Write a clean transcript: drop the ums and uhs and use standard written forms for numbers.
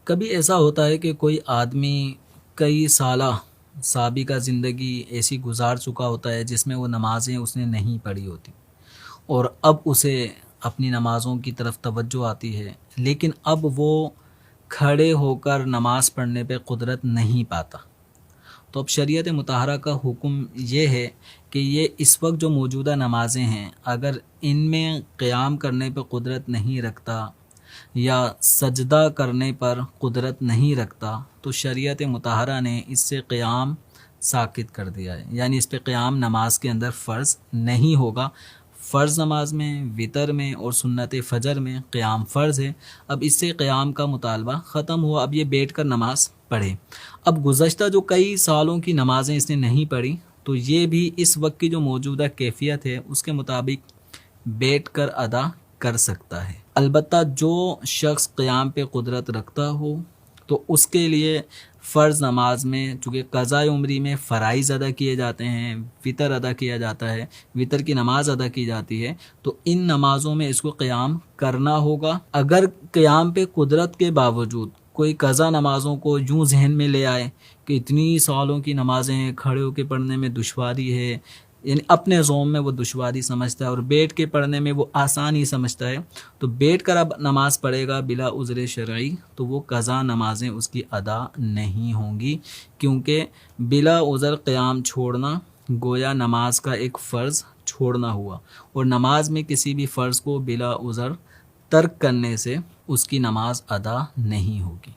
کبھی ایسا ہوتا ہے کہ کوئی آدمی کئی سالہ سابقہ زندگی ایسی گزار چکا ہوتا ہے جس میں وہ نمازیں اس نے نہیں پڑھی ہوتی، اور اب اسے اپنی نمازوں کی طرف توجہ آتی ہے، لیکن اب وہ کھڑے ہو کر نماز پڑھنے پہ قدرت نہیں پاتا۔ تو اب شریعت مطہرہ کا حکم یہ ہے کہ یہ اس وقت جو موجودہ نمازیں ہیں، اگر ان میں قیام کرنے پہ قدرت نہیں رکھتا یا سجدہ کرنے پر قدرت نہیں رکھتا تو شریعت مطہرہ نے اس سے قیام ساقط کر دیا ہے، یعنی اس پہ قیام نماز کے اندر فرض نہیں ہوگا۔ فرض نماز میں، وتر میں اور سنت فجر میں قیام فرض ہے۔ اب اس سے قیام کا مطالبہ ختم ہوا، اب یہ بیٹھ کر نماز پڑھے۔ اب گزشتہ جو کئی سالوں کی نمازیں اس نے نہیں پڑھی، تو یہ بھی اس وقت کی جو موجودہ کیفیت ہے اس کے مطابق بیٹھ کر ادا کر سکتا ہے۔ البتہ جو شخص قیام پہ قدرت رکھتا ہو تو اس کے لیے فرض نماز میں، چونکہ قضاء عمری میں فرائض ادا کیے جاتے ہیں، وتر ادا کیا جاتا ہے، وتر کی نماز ادا کی جاتی ہے، تو ان نمازوں میں اس کو قیام کرنا ہوگا۔ اگر قیام پہ قدرت کے باوجود کوئی قضا نمازوں کو یوں ذہن میں لے آئے کہ اتنی سالوں کی نمازیں ہیں، کھڑے ہو کے پڑھنے میں دشواری ہے، یعنی اپنے ذوق میں وہ دشواری سمجھتا ہے اور بیٹھ کے پڑھنے میں وہ آسانی سمجھتا ہے، تو بیٹھ کر اب نماز پڑھے گا بلا عذر شرعی تو وہ قضا نمازیں اس کی ادا نہیں ہوں گی، کیونکہ بلا عذر قیام چھوڑنا گویا نماز کا ایک فرض چھوڑنا ہوا، اور نماز میں کسی بھی فرض کو بلا عذر ترک کرنے سے اس کی نماز ادا نہیں ہوگی۔